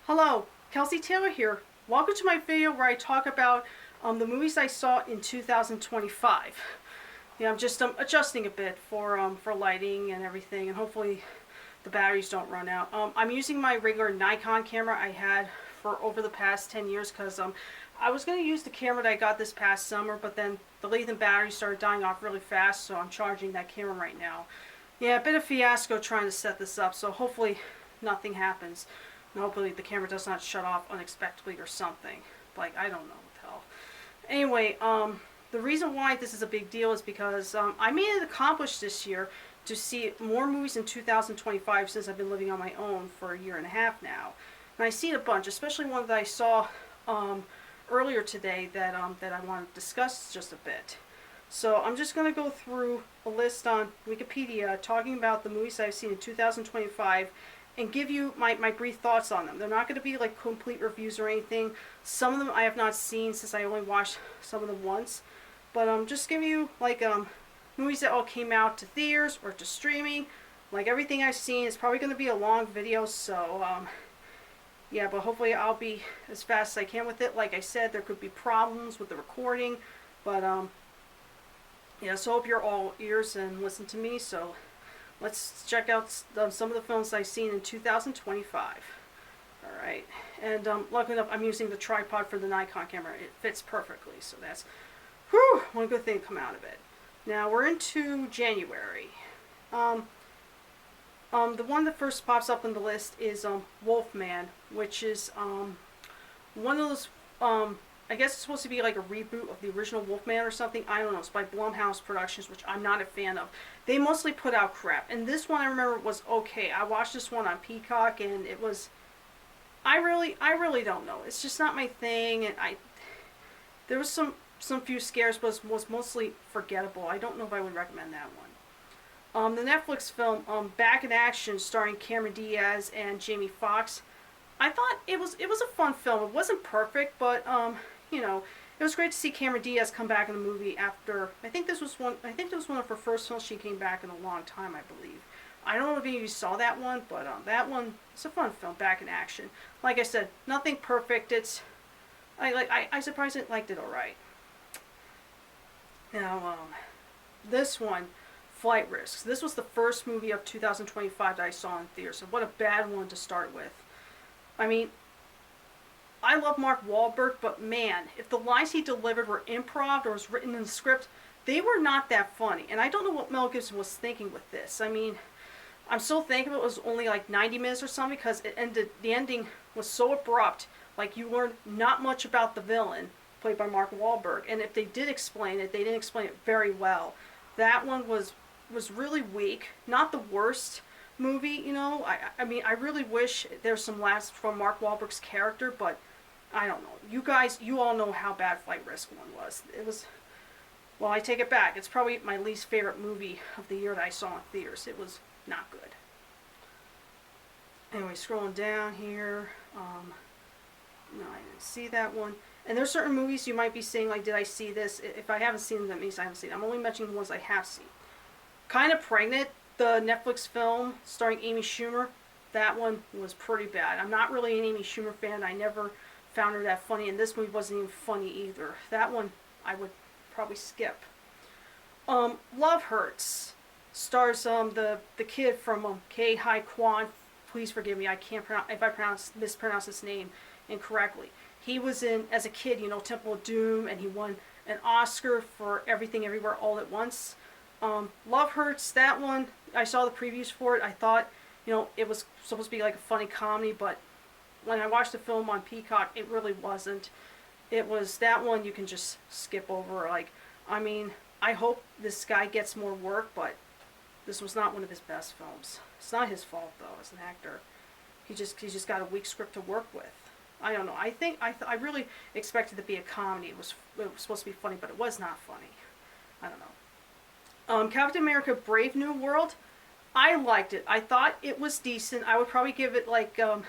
Hello, Kelsey Taylor here. Welcome to my video where I talk about the movies I saw in 2025. Yeah, I'm just adjusting a bit for lighting and everything, and hopefully the batteries don't run out. I'm using my regular Nikon camera I had for over the past 10 years because I was going to use the camera that I got this past summer, but then the lithium battery started dying off really fast, so I'm charging that camera right now. Yeah, a bit of fiasco trying to set this up, so hopefully nothing happens. And hopefully the camera does not shut off unexpectedly or something. Like, I don't know what the hell. Anyway, the reason why this is a big deal is because I made it accomplished this year to see more movies in 2025 since I've been living on my own for a year and a half now. And I've seen a bunch, especially one that I saw earlier today that I want to discuss just a bit. So I'm just going to go through a list on Wikipedia talking about the movies I've seen in 2025 and give you my brief thoughts on them. They're not going to be like complete reviews or anything. Some of them I have not seen since I only watched some of them once. But just give you like movies that all came out to theaters or to streaming. Like everything I've seen is probably going to be a long video, so yeah, but hopefully I'll be as fast as I can with it. Like I said, there could be problems with the recording, but yeah, so hope you're all ears and listen to me. So let's check out some of the films I've seen in 2025. Alright, and luckily enough, I'm using the tripod for the Nikon camera. It fits perfectly, so that's one good thing to come out of it. Now, we're into January. The one that first pops up on the list is Wolfman, which is one of those, I guess it's supposed to be like a reboot of the original Wolfman or something. I don't know. It's by Blumhouse Productions, which I'm not a fan of. They mostly put out crap. And this one I remember was okay. I watched this one on Peacock and it was, I really don't know. It's just not my thing. And there was some few scares, but was mostly forgettable. I don't know if I would recommend that one. The Netflix film Back in Action, starring Cameron Diaz and Jamie Foxx. I thought it was a fun film. It wasn't perfect, but you know, it was great to see Cameron Diaz come back in the movie after I think this was one of her first films she came back in a long time, I believe. I don't know if any of you saw that one, but that one is a fun film, Back in Action. Like I said, nothing perfect. It's I surprisingly liked it alright. Now this one, Flight Risks. This was the first movie of 2025 that I saw in theaters. So what a bad one to start with. I mean, I love Mark Wahlberg, but man, if the lines he delivered were improv or was written in the script, they were not that funny. And I don't know what Mel Gibson was thinking with this. I mean, I'm so thankful it was only like 90 minutes or something because the ending was so abrupt. Like, you learned not much about the villain, played by Mark Wahlberg. And if they did explain it, they didn't explain it very well. That one was really weak. Not the worst movie, you know. I mean, I really wish there's some laughs from Mark Wahlberg's character, but I don't know. You guys, you all know how bad Flight Risk one was. It was, well, I take it back. It's probably my least favorite movie of the year that I saw in theaters. It was not good. Anyway, scrolling down here, no, I didn't see that one. And there's certain movies you might be saying, like, did I see this? If I haven't seen them, that means I haven't seen them. I'm only mentioning the ones I have seen. Kind of Pregnant, the Netflix film starring Amy Schumer, that one was pretty bad. I'm not really an Amy Schumer fan. I never found her that funny, and this movie wasn't even funny either. That one I would probably skip. Love Hurts stars the kid from Ke Huy Quan. Please forgive me. I can't pronounce if I mispronounce his name incorrectly. He was in, as a kid, you know, Temple of Doom, and he won an Oscar for Everything Everywhere All at Once. Love Hurts, that one, I saw the previews for it. I thought, you know, it was supposed to be like a funny comedy, but when I watched the film on Peacock, it really wasn't. It was that one you can just skip over. Like, I mean, I hope this guy gets more work, but this was not one of his best films. It's not his fault, though, as an actor. He's just got a weak script to work with. I don't know. I think I really expected it to be a comedy. It was supposed to be funny, but it was not funny. I don't know. Captain America: Brave New World. I liked it. I thought it was decent. I would probably give it like a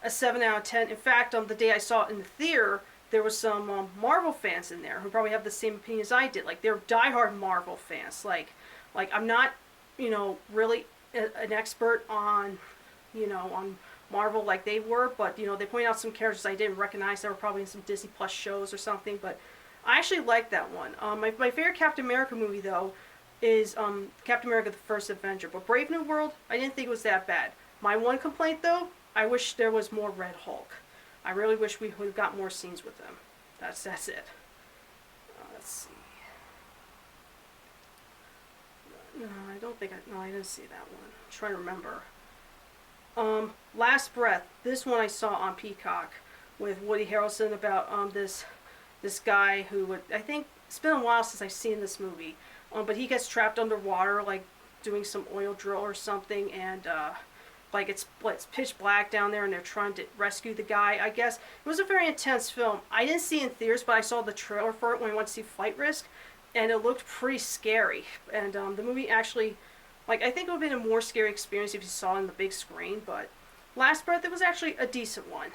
7 out of 10. In fact, the day I saw it in the theater, there was some Marvel fans in there who probably have the same opinion as I did. Like, they're diehard Marvel fans. Like I'm not, you know, really an expert on, you know, on Marvel like they were, but you know they point out some characters I didn't recognize that were probably in some Disney Plus shows or something. But I actually liked that one. My favorite Captain America movie though is Captain America: The First Avenger. But Brave New World, I didn't think it was that bad. My one complaint though, I wish there was more Red Hulk. I really wish we would have got more scenes with him. That's it. Let's see. No, I don't think no, I didn't see that one. I'm trying to remember. Last Breath. This one I saw on Peacock with Woody Harrelson about this guy who would, I think it's been a while since I've seen this movie, but he gets trapped underwater like doing some oil drill or something, and like it's pitch black down there and they're trying to rescue the guy. I guess it was a very intense film. I didn't see it in theaters, but I saw the trailer for it when I went to see Flight Risk, and it looked pretty scary. And the movie actually, like, I think it would have been a more scary experience if you saw it on the big screen. But Last Breath, it was actually a decent one.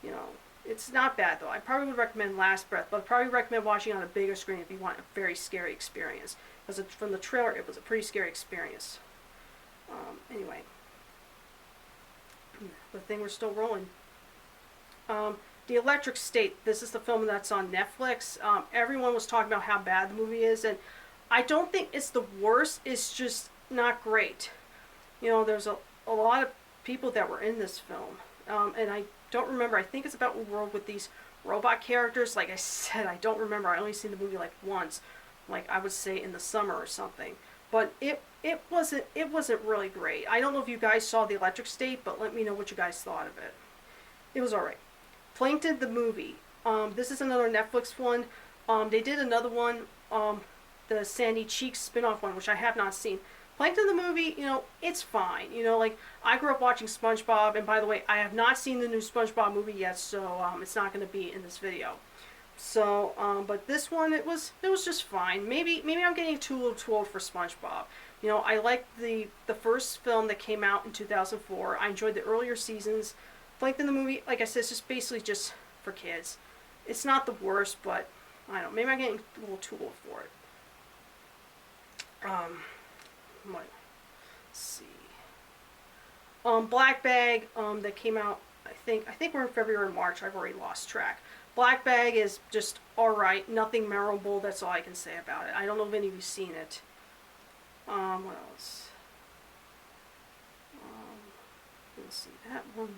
You know, it's not bad though. I probably would recommend Last Breath, but I'd probably recommend watching it on a bigger screen if you want a very scary experience. Because from the trailer, it was a pretty scary experience. Anyway, the thing we're still rolling. The Electric State. This is the film that's on Netflix. Everyone was talking about how bad the movie is, and I don't think it's the worst. It's just not great. You know, there's a lot of people that were in this film, and I don't remember. I think it's about a world with these robot characters. Like I said, I don't remember. I only seen the movie like once, like I would say in the summer or something. But it wasn't really great. I don't know if you guys saw The Electric State, but let me know what you guys thought of it. It was alright. Plankton the movie. This is another Netflix one. They did another one, the Sandy Cheeks spin-off one, which I have not seen. Plankton the movie, you know, it's fine. You know, like, I grew up watching SpongeBob, and by the way, I have not seen the new SpongeBob movie yet, so it's not going to be in this video. So, but this one, it was just fine. Maybe I'm getting too old for SpongeBob. You know, I liked the first film that came out in 2004. I enjoyed the earlier seasons. Plankton the movie, like I said, it's just basically just for kids. It's not the worst, but I don't know. Maybe I'm getting a little too old for it. Let's see. Black Bag, that came out, I think we're in February or March. I've already lost track. Black Bag is just alright. Nothing memorable. That's all I can say about it. I don't know if any of you've seen it. What else? Let's see that one.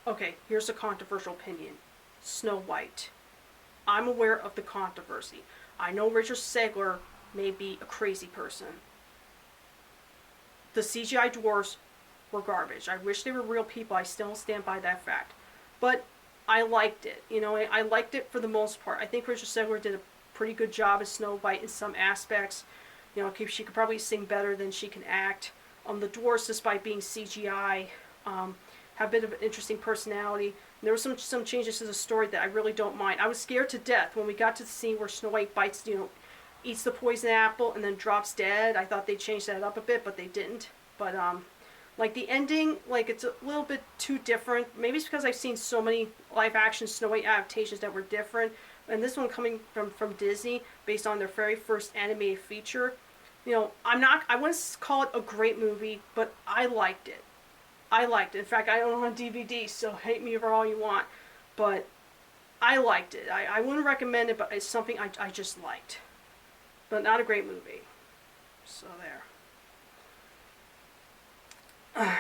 Okay, here's a controversial opinion. Snow White. I'm aware of the controversy. I know Richard Segler may be a crazy person. The CGI dwarfs were garbage. I wish they were real people. I still stand by that fact. But I liked it. You know, I liked it for the most part. I think Richard Segler did a pretty good job as Snow White in some aspects. You know, she could probably sing better than she can act. The dwarfs, despite being CGI, have a bit of an interesting personality. And there were some changes to the story that I really don't mind. I was scared to death when we got to the scene where Snow White bites, you know, eats the poison apple and then drops dead. I thought they changed that up a bit, but they didn't. But like the ending, like it's a little bit too different. Maybe it's because I've seen so many live action Snow White adaptations that were different. And this one coming from Disney, based on their very first animated feature. You know, I wouldn't call it a great movie, but I liked it. I liked it. In fact, I own it on DVD, so hate me for all you want. But I liked it. I wouldn't recommend it, but it's something I just liked. But not a great movie. So there.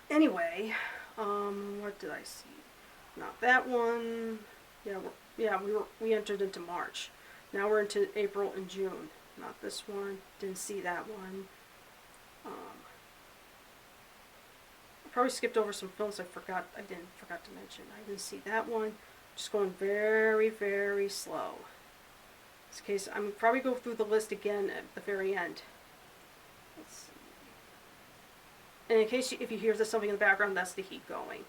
Anyway, what did I see? Not that one. Yeah, we entered into March. Now we're into April and June. Not this one. Didn't see that one. I probably skipped over some films I forgot to mention. I didn't see that one. Just going very, very slow. In this case, I'm probably go through the list again at the very end. Let's see. And in case if you hear there's something in the background, that's the heat going.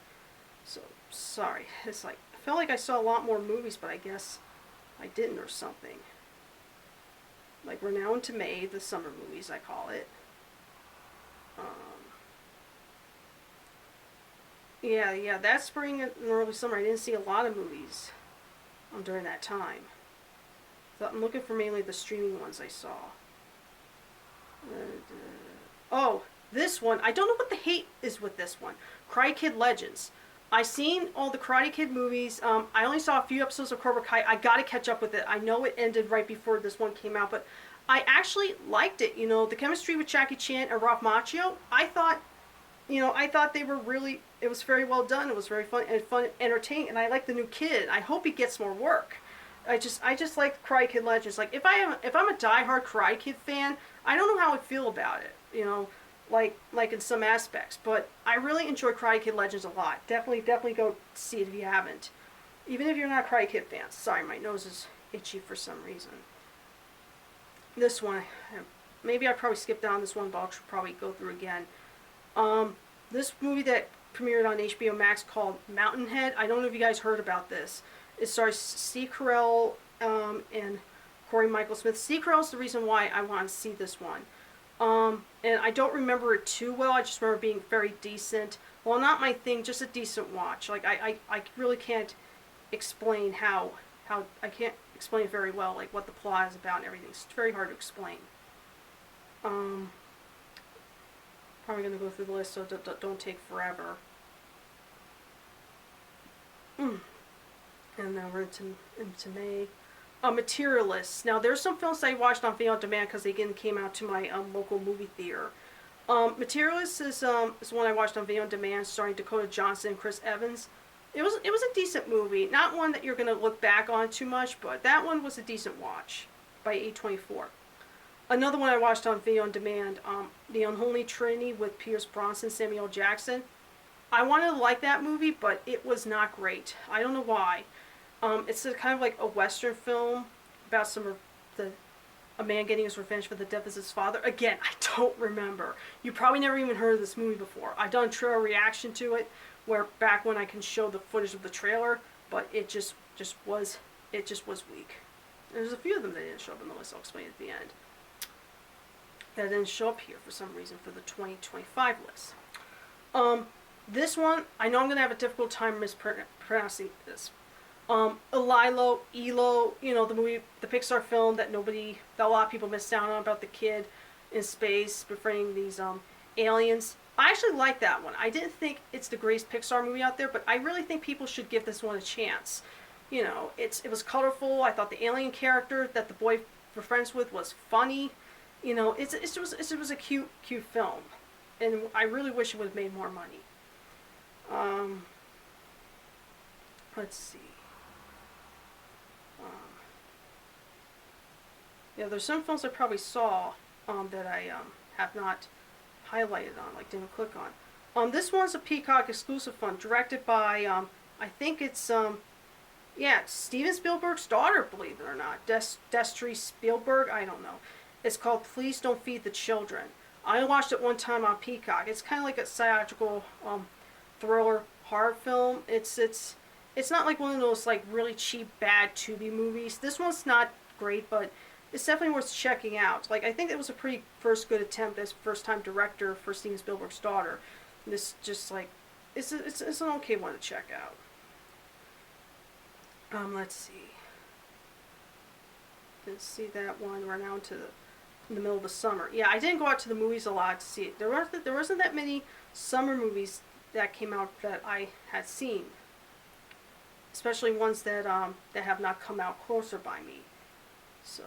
So sorry. It's like I felt like I saw a lot more movies, but I guess I didn't or something. Like we're now into May, the summer movies I call it. Yeah, that spring and early summer I didn't see a lot of movies during that time. So I'm looking for mainly the streaming ones I saw. Oh, This one, I don't know what the hate is with this one. Karate Kid Legends. I've seen all the Karate Kid movies. I only saw a few episodes of Cobra Kai. I gotta catch up with it. I know it ended right before this one came out, but I actually liked it. You know, the chemistry with Jackie Chan and Ralph Macchio, I thought they were really, it was very well done. It was very fun, entertaining, and I like the new kid. I hope he gets more work. I just like Karate Kid Legends. Like if I'm a diehard Karate Kid fan, I don't know how I'd feel about it. Like in some aspects, but I really enjoy Karate Kid Legends a lot. Definitely go see it if you haven't, even if you're not a Karate Kid fan. Sorry, my nose is itchy for some reason. This one, maybe I probably skipped down this one, but I'll probably go through again. This movie that premiered on HBO Max called Mountainhead. I don't know if you guys heard about this. It stars Steve Carell and Corey Michael Smith. Steve Carell's the reason why I want to see this one. And I don't remember it too well. I just remember being very decent. Well, not my thing, just a decent watch. Like I really can't explain how I can't explain it very well, like what the plot is about and everything. It's very hard to explain. Probably gonna go through the list, so don't take forever. And now we're into May. Materialists. Now there's some films I watched on video on demand because they again came out to my local movie theater. Materialists is one I watched on video on demand, starring Dakota Johnson and Chris Evans. It was a decent movie, not one that you're gonna look back on too much, but that one was a decent watch by A24. Another one I watched on video on demand, The Unholy Trinity with Pierce Brosnan, Samuel Jackson. I wanted to like that movie, but it was not great. I don't know why. It's kind of like a Western film about a man getting his revenge for the death of his father. Again, I don't remember. You probably never even heard of this movie before. I've done a trailer reaction to it, where back when I can show the footage of the trailer, but it just was weak. There's a few of them that didn't show up in the list. I'll explain at the end. That didn't show up here for some reason for the 2025 list. This one, I know I'm going to have a difficult time mispronouncing this. Elo, the movie, the Pixar film that a lot of people missed out on about the kid in space befriending these aliens. I actually like that one. I didn't think it's the greatest Pixar movie out there, but I really think people should give this one a chance. It was colorful. I thought the alien character that the boy we're friends with was funny. It was a cute film, and I really wish it would have made more money. Let's see. There's some films I probably saw that I have not highlighted on, like didn't click on. This one's a Peacock exclusive one, directed by I think it's Steven Spielberg's daughter, believe it or not, Destry Spielberg. I don't know. It's called Please Don't Feed the Children. I watched it one time on Peacock. It's kind of like a psychological thriller horror film. It's not like one of those like really cheap bad Tubi movies. This one's not great, but it's definitely worth checking out. Like I think it was a pretty first good attempt as first time director for Steven Spielberg's daughter. This just like it's an okay one to check out. Let's see. Let's see that one. We're now in the middle of the summer. Yeah, I didn't go out to the movies a lot to see it. There wasn't that many summer movies that came out that I had seen, especially ones that have not come out closer by me. So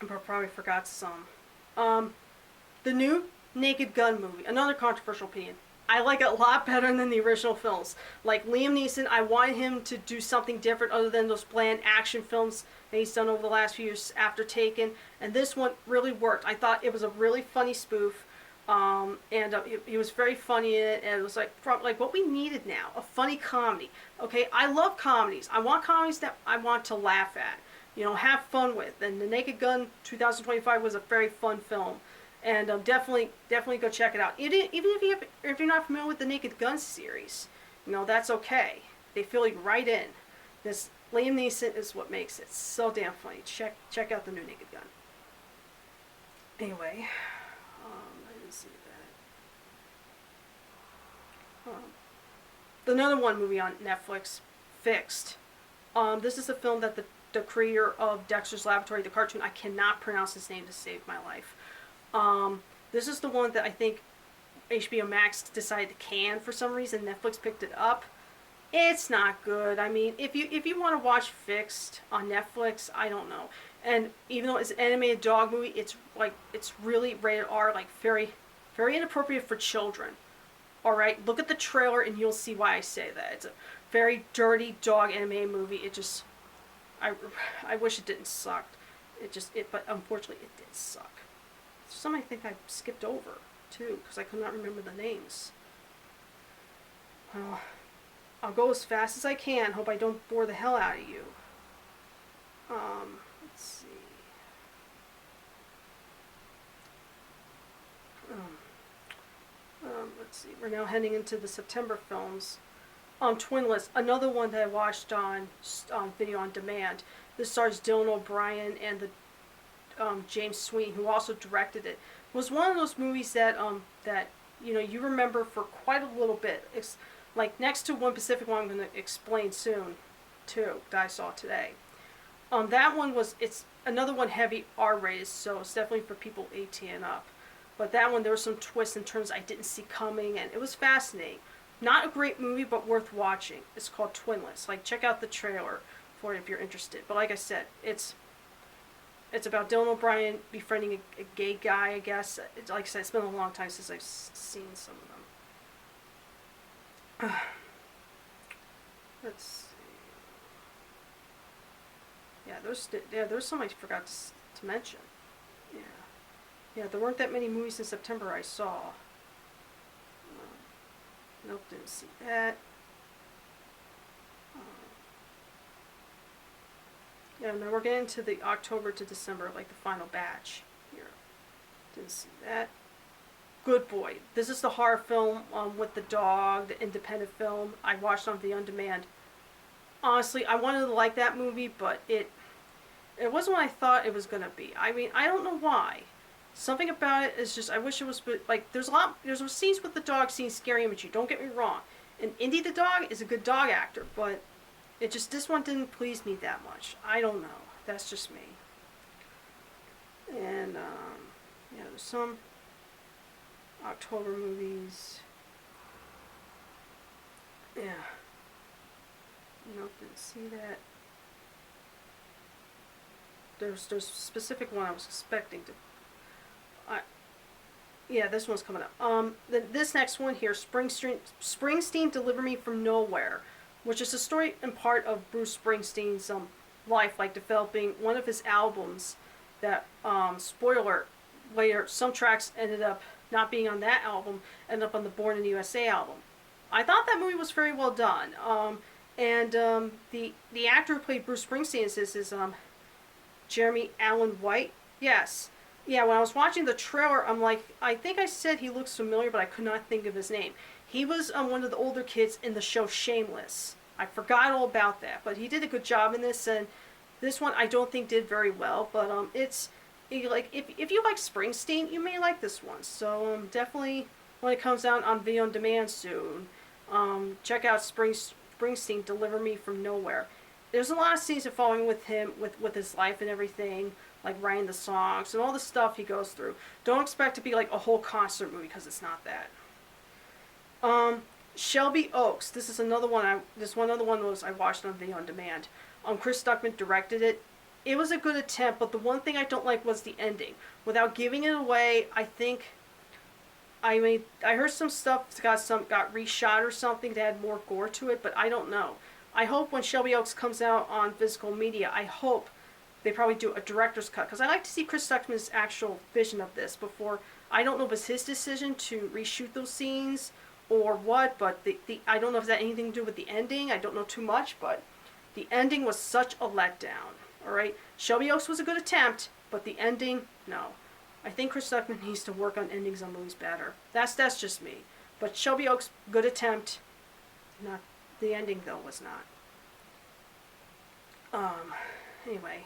I probably forgot some. The new Naked Gun movie, another controversial opinion. I like it a lot better than the original films. Like Liam Neeson, I want him to do something different other than those bland action films that he's done over the last few years after Taken. And this one really worked. I thought it was a really funny spoof. He was very funny in it, and it was like what we needed now, a funny comedy. Okay, I love comedies. I want comedies that I want to laugh at, have fun with. And The Naked Gun 2025 was a very fun film, and definitely go check it out. Even if you're not familiar with the Naked Gun series, that's okay. They fill you right in. This Liam Neeson is what makes it so damn funny. Check out the new Naked Gun. Anyway. See that. Another one movie on Netflix, Fixed. This is a film that the creator of Dexter's Laboratory, the cartoon. I cannot pronounce his name to save my life. This is the one that I think HBO Max decided to can for some reason. Netflix picked it up. It's not good. I mean, if you want to watch Fixed on Netflix, I don't know. And even though it's an animated dog movie, it's really rated R, like very, very inappropriate for children. All right, look at the trailer and you'll see why I say that. It's a very dirty dog animated movie. It just, I wish it didn't suck. But unfortunately it did suck. Some I think I skipped over too because I could not remember the names. Well, I'll go as fast as I can. Hope I don't bore the hell out of you. Let's see. Let's see. We're now heading into the September films. Twinless, another one that I watched on video on demand. This stars Dylan O'Brien and the James Sweeney, who also directed it. It was one of those movies that you remember for quite a little bit. It's like next to One Pacific one I'm going to explain soon, too, that I saw today. That one it's another one heavy R-rated, so it's definitely for people 18 and up. But that one, there were some twists and turns I didn't see coming, and it was fascinating. Not a great movie, but worth watching. It's called Twinless. Like, check out the trailer for it if you're interested. But like I said, it's about Dylan O'Brien befriending a gay guy, I guess. Like I said, it's been a long time since I've seen some of them. Let's see. Yeah, there's some I forgot to mention. Yeah, there weren't that many movies in September I saw. Nope, didn't see that. Yeah, now we're getting to the October to December, like the final batch here. Didn't see that. Good Boy. This is the horror film with the dog, the independent film. I watched on the on-demand. Honestly, I wanted to like that movie, but it wasn't what I thought it was going to be. I mean, I don't know why. Something about it is just, I wish it was, like, there's scenes with the dog, scenes scary imagery, don't get me wrong. And Indy the dog is a good dog actor, but this one didn't please me that much. I don't know. That's just me. And, yeah, there's some October movies. Yeah. Nope, didn't see that. There's a specific one I was expecting to. Yeah, this one's coming up. This next one here, Springsteen, Deliver Me from Nowhere, which is a story in part of Bruce Springsteen's life, like developing one of his albums. That spoiler, later some tracks ended up not being on that album, ended up on the Born in the USA album. I thought that movie was very well done. And the actor who played Bruce Springsteen is Jeremy Allen White. Yes. Yeah, when I was watching the trailer, I'm like, I think I said he looks familiar, but I could not think of his name. He was one of the older kids in the show Shameless. I forgot all about that, but he did a good job in this, and this one I don't think did very well, but if you like Springsteen, you may like this one. So definitely when it comes out on video on demand soon, check out Springsteen, Deliver Me from Nowhere. There's a lot of scenes of following with him, with his life and everything, like writing the songs and all the stuff he goes through. Don't expect to be like a whole concert movie, because it's not that. Shelby Oaks. This is another one. Another one was I watched on video on demand. Chris Stuckman directed it. It was a good attempt, but the one thing I don't like was the ending. Without giving it away, I heard some stuff got reshot or something that had more gore to it, but I don't know. I hope when Shelby Oaks comes out on physical media, I hope they probably do a director's cut, because I like to see Chris Stuckman's actual vision of this before. I don't know if it's his decision to reshoot those scenes or what, but I don't know if that had anything to do with the ending. I don't know too much, but the ending was such a letdown. All right, Shelby Oaks was a good attempt, but the ending, no. I think Chris Stuckman needs to work on endings on movies better. That's just me. But Shelby Oaks, good attempt. Not the ending though was not. Anyway,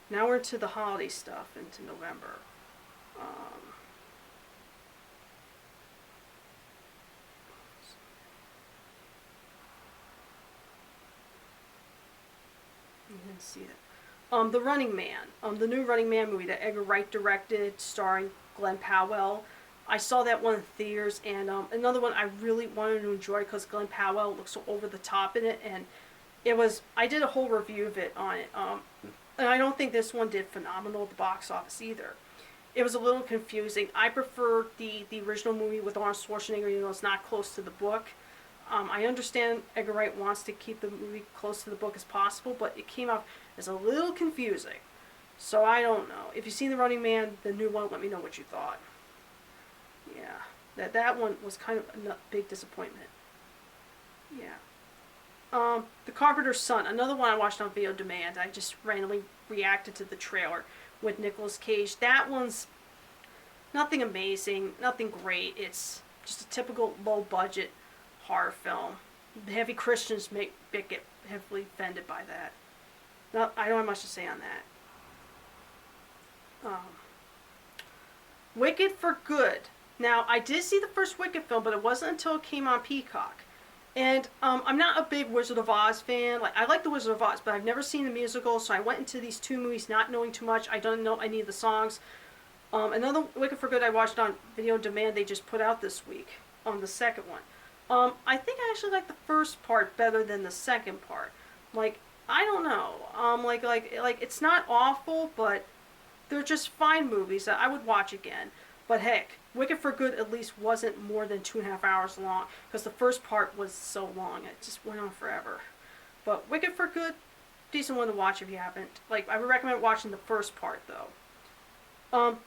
now we're into the holiday stuff into November. You didn't see that. The Running Man, the new Running Man movie that Edgar Wright directed, starring Glenn Powell. I saw that one in theaters, and another one I really wanted to enjoy because Glenn Powell looks so over the top in it, and it was. I did a whole review of it on it, and I don't think this one did phenomenal at the box office either. It was a little confusing. I prefer the original movie with Arnold Schwarzenegger. You know, it's not close to the book. I understand Edgar Wright wants to keep the movie close to the book as possible, but it came off as a little confusing. So I don't know. If you've seen The Running Man, the new one, let me know what you thought. Yeah, that one was kind of a big disappointment. Yeah. The Carpenter's Son, another one I watched on Video Demand. I just randomly reacted to the trailer with Nicolas Cage. That one's nothing amazing, nothing great. It's just a typical low budget horror film. The heavy Christians get heavily offended by that. I don't have much to say on that. Wicked for Good. Now, I did see the first Wicked film, but it wasn't until it came on Peacock. And I'm not a big Wizard of Oz fan. Like, I like the Wizard of Oz, but I've never seen the musical, so I went into these two movies not knowing too much. I don't know any of the songs. Another Wicked for Good I watched on Video on Demand they just put out this week on the second one. I think I actually like the first part better than the second part. Like, I don't know. Like it's not awful, but they're just fine movies that I would watch again. But heck, Wicked for Good at least wasn't more than 2.5 hours long, because the first part was so long. It just went on forever. But Wicked for Good, decent one to watch if you haven't. Like, I would recommend watching the first part, though.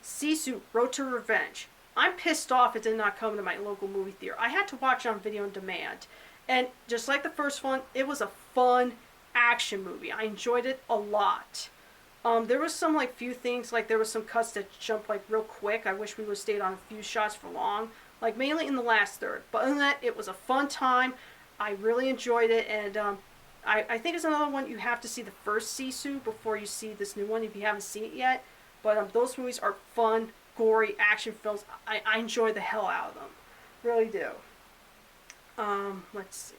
Sisu, Road to Revenge. I'm pissed off it did not come to my local movie theater. I had to watch it on Video on Demand. And just like the first one, it was a fun action movie. I enjoyed it a lot. There was some few things, like there was some cuts that jumped real quick. I wish we would have stayed on a few shots for long, like mainly in the last third. But other than that, it was a fun time. I really enjoyed it, and I think it's another one you have to see the first Sisu before you see this new one if you haven't seen it yet. But those movies are fun, gory action films. I enjoy the hell out of them, really do. Let's see.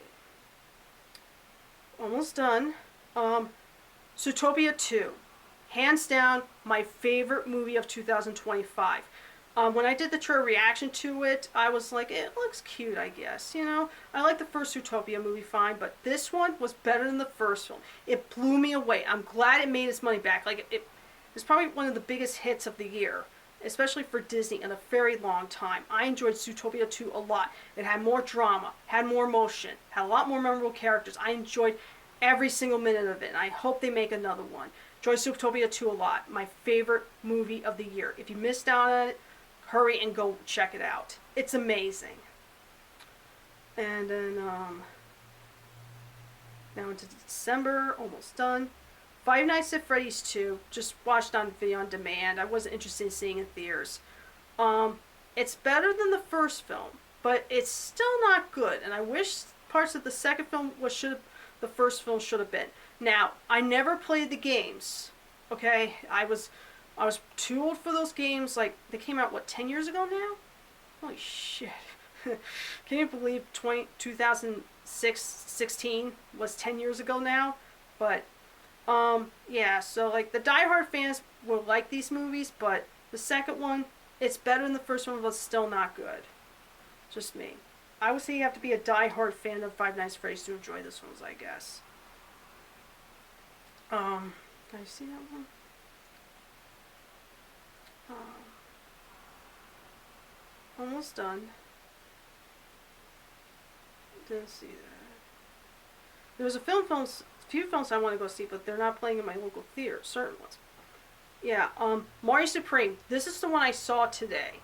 Almost done. Zootopia 2. Hands down, my favorite movie of 2025. When I did the trailer reaction to it, I was like, it looks cute, I guess. You know, I like the first Zootopia movie fine, but this one was better than the first film. It blew me away. I'm glad it made its money back. Like, it was probably one of the biggest hits of the year, especially for Disney in a very long time. I enjoyed Zootopia 2 a lot. It had more drama, had more emotion, had a lot more memorable characters. I enjoyed every single minute of it, and I hope they make another one. Enjoy Zootopia 2 a lot. My favorite movie of the year. If you missed out on it, hurry and go check it out. It's amazing. And then, now into December, almost done. Five Nights at Freddy's 2, just watched on Video on Demand. I wasn't interested in seeing it in theaters. It's better than the first film, but it's still not good. And I wish parts of the second film the first film should have been. Now, I never played the games, okay? I was too old for those games. Like, they came out, 10 years ago now? Holy shit. Can you believe 2016 was 10 years ago now? But, yeah, so, the diehard fans will like these movies, but the second one, it's better than the first one, but still not good. Just me. I would say you have to be a diehard fan of Five Nights at Freddy's to enjoy this one, I guess. Did I see that one? Almost done. Didn't see that. There was few films I want to go see, but they're not playing in my local theater. Certain ones. Yeah. Mario Supreme. This is the one I saw today.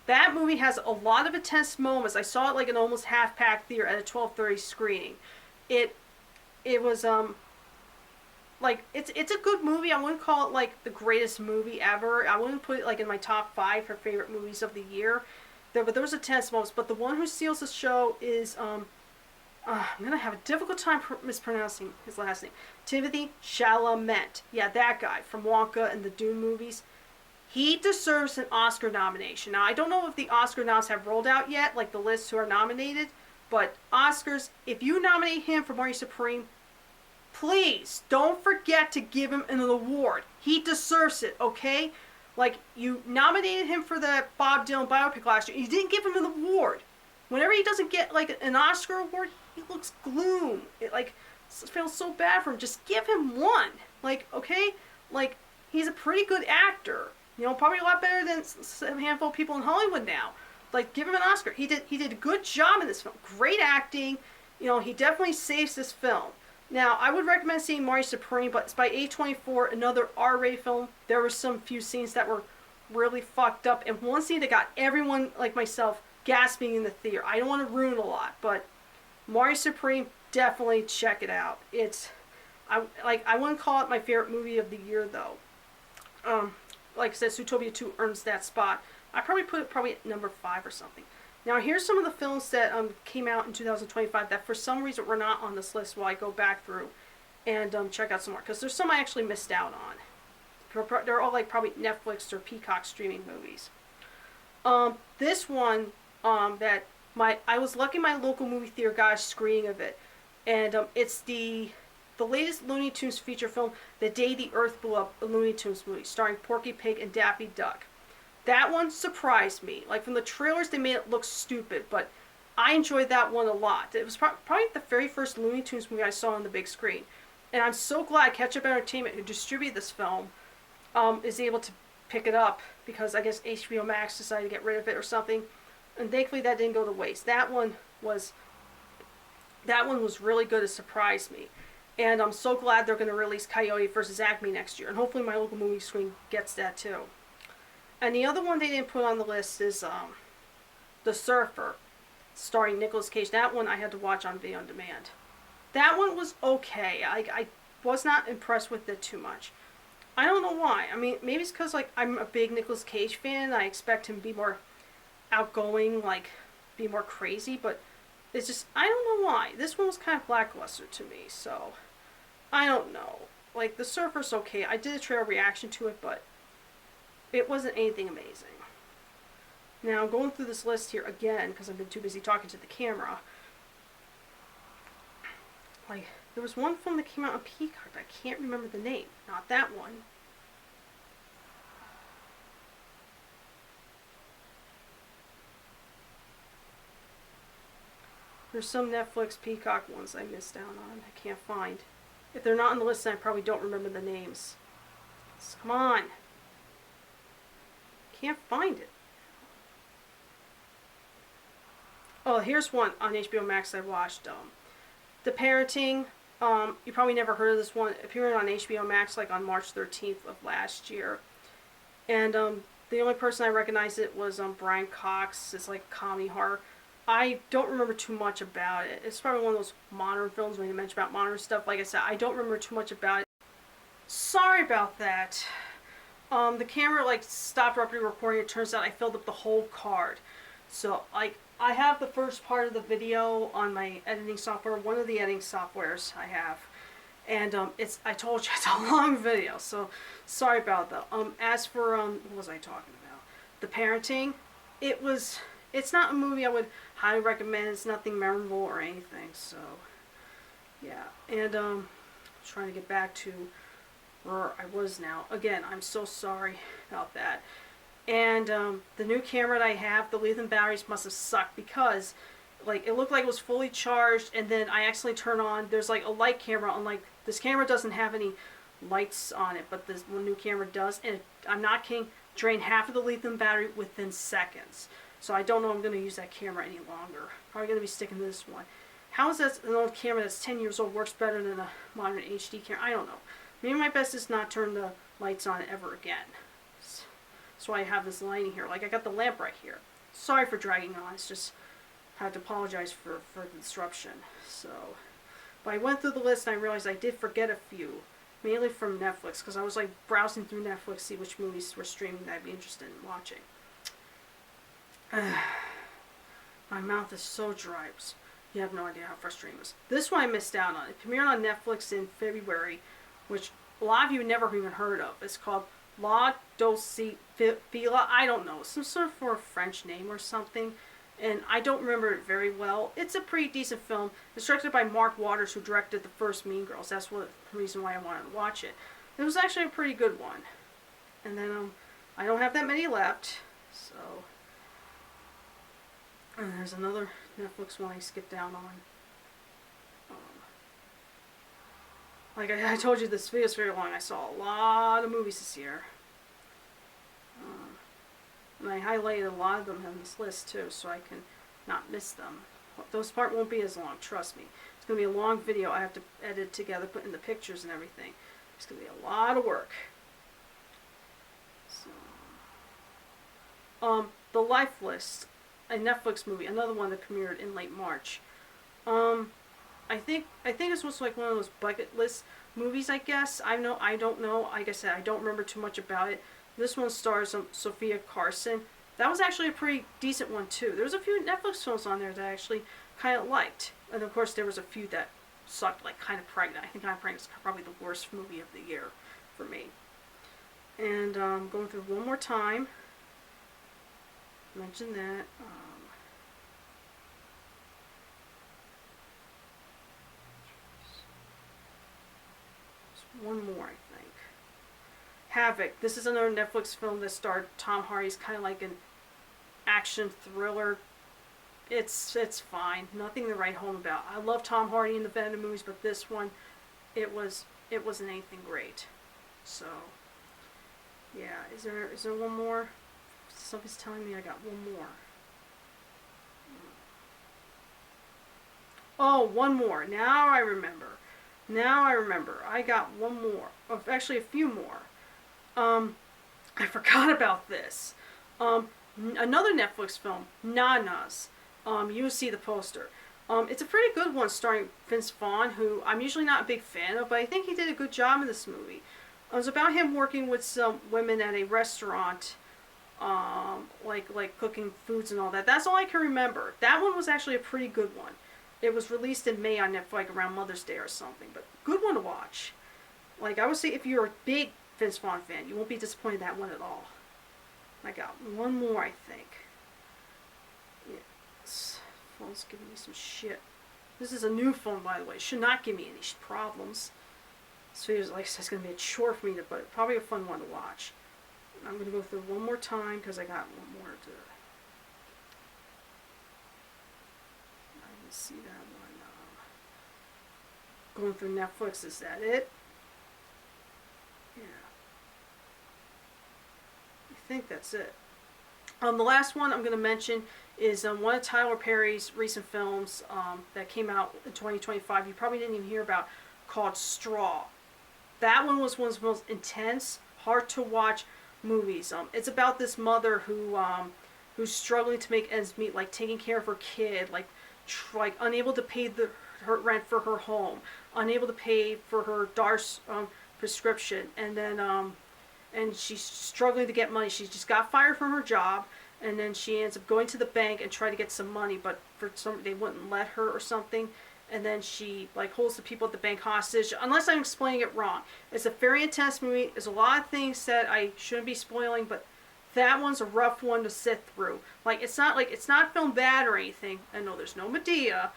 That movie has a lot of intense moments. I saw it an almost half-packed theater at a 12:30 screening. It was it's a good movie. I wouldn't call it the greatest movie ever. I wouldn't put it in my top 5 for favorite movies of the year. But there was intense moments. But the one who steals the show is I'm gonna have a difficult time mispronouncing his last name. Timothée Chalamet. Yeah, that guy from Wonka and the Dune movies. He deserves an Oscar nomination. Now, I don't know if the Oscar noms have rolled out yet, the lists who are nominated, but Oscars, if you nominate him for Mario Supreme, please don't forget to give him an award. He deserves it, okay? Like, you nominated him for the Bob Dylan biopic last year. You didn't give him an award. Whenever he doesn't get, like, an Oscar award, he looks gloom. It, like, feels so bad for him. Just give him one. Like, okay? Like, he's a pretty good actor. You know, probably a lot better than a handful of people in Hollywood now. Like, give him an Oscar. He did a good job in this film. Great acting. You know, he definitely saves this film. Now, I would recommend seeing Marty Supreme, but it's by A24, another R-rated film. There were some few scenes that were really fucked up, and one scene that got everyone, like myself, gasping in the theater. I don't want to ruin a lot, but Marty Supreme, definitely check it out. It's, I wouldn't call it my favorite movie of the year, though. Like I said, Zootopia 2 earns that spot. I probably put it at number 5 or something. Now, here's some of the films that came out in 2025 that for some reason were not on this list while I go back through and check out some more. Because there's some I actually missed out on. They're all like probably Netflix or Peacock streaming movies. This one that I was lucky my local movie theater got a screening of it. And it's the latest Looney Tunes feature film, The Day the Earth Blew Up, a Looney Tunes movie starring Porky Pig and Daffy Duck. That one surprised me. Like, from the trailers, they made it look stupid, but I enjoyed that one a lot. It was probably the very first Looney Tunes movie I saw on the big screen. And I'm so glad Ketchup Entertainment, who distributed this film, is able to pick it up, because I guess HBO Max decided to get rid of it or something. And thankfully that didn't go to waste. That one was really good. It surprised me. And I'm so glad they're going to release Coyote vs. Acme next year. And hopefully my local movie screen gets that too. And the other one they didn't put on the list is The Surfer, starring Nicolas Cage. That one I had to watch on video on demand. That one was okay. I was not impressed with it too much. I don't know why. I mean, maybe it's because like I'm a big Nicolas Cage fan. I expect him to be more outgoing, like be more crazy. But it's just, I don't know why. This one was kind of lackluster to me. So I don't know. Like, The Surfer's okay. I did a trailer reaction to it, but it wasn't anything amazing. Now, I'm going through this list here again because I've been too busy talking to the camera. Like, there was one film that came out on Peacock, but I can't remember the name. Not that one. There's some Netflix Peacock ones I missed out on. I can't find. If they're not on the list, then I probably don't remember the names. So, come on. Can't find it. Oh, here's one on HBO Max I watched. The Parenting. You probably never heard of this one. It appeared on HBO Max like on March 13th of last year. And the only person I recognized it was Brian Cox. It's like comedy horror. I don't remember too much about it. It's probably one of those modern films when you mention about modern stuff. Like I said, I don't remember too much about it. Sorry about that. The camera like stopped abruptly recording. It turns out I filled up the whole card. So like I have the first part of the video on my editing software, one of the editing softwares I have. And I told you it's a long video, so sorry about that. As for what was I talking about? The Parenting. It's not a movie I would highly recommend. It's nothing memorable or anything. So yeah. And trying to get back to where I was now. Again, I'm so sorry about that. And the new camera that I have, the lithium batteries must have sucked because like it looked like it was fully charged, and then I accidentally turned on, there's like a light camera on, like this camera doesn't have any lights on it, but this new camera does, and I'm not kidding, drained half of the lithium battery within seconds. So I don't know if I'm going to use that camera any longer. Probably going to be sticking to this one. How is that an old camera that's 10 years old works better than a modern HD camera? I don't know. Maybe my best is not turn the lights on ever again. That's why I have this lighting here. Like I got the lamp right here. Sorry for dragging on. It's just I had to apologize for the disruption. So, but I went through the list and I realized I did forget a few, mainly from Netflix, because I was like browsing through Netflix to see which movies were streaming that I'd be interested in watching. My mouth is so dry. You have no idea how frustrating this is. This one I missed out on. It premiered on Netflix in February, which a lot of you never even heard of. It's called La Docile Villa. I don't know, some sort of for a French name or something. and I don't remember it very well. It's a pretty decent film. It's directed by Mark Waters, who directed the first Mean Girls. That's the reason why I wanted to watch it. It was actually a pretty good one. And then I don't have that many left, so. And there's another Netflix one I skipped down on. Like I told you, this video is very long. I saw a lot of movies this year. And I highlighted a lot of them on this list too, so I can not miss them. Those part won't be as long, trust me. It's going to be a long video I have to edit together, put in the pictures and everything. It's going to be a lot of work. So, The Life List, a Netflix movie, another one that premiered in late March. I think this was like one of those bucket list movies, I guess. I don't know. Like I said, I don't remember too much about it. This one stars Sophia Carson. That was actually a pretty decent one too. There was a few Netflix films on there that I actually kind of liked, and of course there was a few that sucked, like Kind of Pregnant. I think Kind of Pregnant is probably the worst movie of the year for me. And going through one more time. Mention that. One more, I think. Havoc. This is another Netflix film that starred Tom Hardy. It's kind of like an action thriller. It's fine. Nothing to write home about. I love Tom Hardy in the Venom movies, but this one, it wasn't anything great. So, yeah. Is there one more? Somebody's telling me I got one more. Oh, one more. Now I remember. I got one more. Actually, a few more. I forgot about this. Another Netflix film, Nanas. You see the poster. It's a pretty good one starring Vince Vaughn, who I'm usually not a big fan of, but I think he did a good job in this movie. It was about him working with some women at a restaurant, like cooking foods and all that. That's all I can remember. That one was actually a pretty good one. It was released in May on Netflix, like around Mother's Day or something, but good one to watch. Like, I would say if you're a big Vince Vaughn fan, you won't be disappointed in that one at all. I got one more, I think. Yes. Phone's giving me some shit. This is a new phone, by the way. It should not give me any problems. This video is, like I said, it's going to be a chore for me, but probably a fun one to watch. I'm going to go through one more time because I got one more to. I didn't see that one. Going through Netflix, is that it? Yeah. I think that's it. The last one I'm going to mention is one of Tyler Perry's recent films that came out in 2025. You probably didn't even hear about, called Straw. That one was one of the most intense, hard to watch movies. It's about this mother who's struggling to make ends meet, like taking care of her kid, like unable to pay her rent for her home, unable to pay for her daughter's prescription, and then and she's struggling to get money. She just got fired from her job, and then she ends up going to the bank and try to get some money, but for some they wouldn't let her or something. And then she holds the people at the bank hostage. Unless I'm explaining it wrong, it's a very intense movie. There's a lot of things that I shouldn't be spoiling, but that one's a rough one to sit through. It's not filmed bad or anything. I know there's no Madea.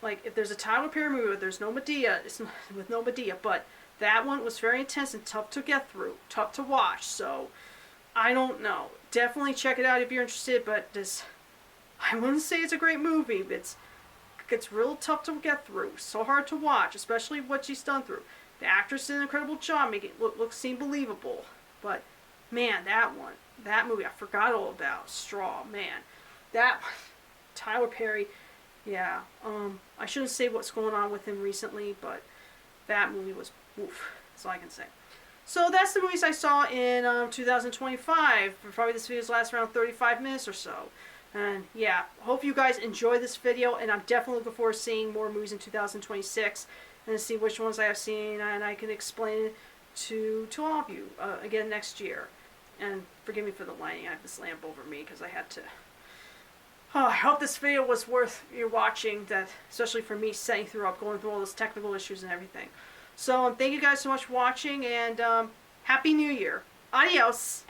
If there's a Tyler Perry movie where there's no Madea, it's not, with no Madea, but that one was very intense and tough to get through, tough to watch. So I don't know. Definitely check it out if you're interested. But I wouldn't say it's a great movie. It's real tough to get through. So hard to watch, especially what she's done through. The actress did an incredible job making it seem believable. But man, that movie I forgot all about. Straw, man, that one, Tyler Perry. Yeah, I shouldn't say what's going on with him recently, but that movie was oof. That's all I can say. So that's the movies I saw in 2025. Probably this video lasts around 35 minutes or so. And yeah, hope you guys enjoy this video, and I'm definitely looking forward to seeing more movies in 2026 and see which ones I have seen, and I can explain it to all of you again next year. And forgive me for the lighting. I have this lamp over me because I had to. Oh, I hope this video was worth your watching, that especially for me going through all those technical issues and everything. So thank you guys so much for watching, and Happy New Year. Adios.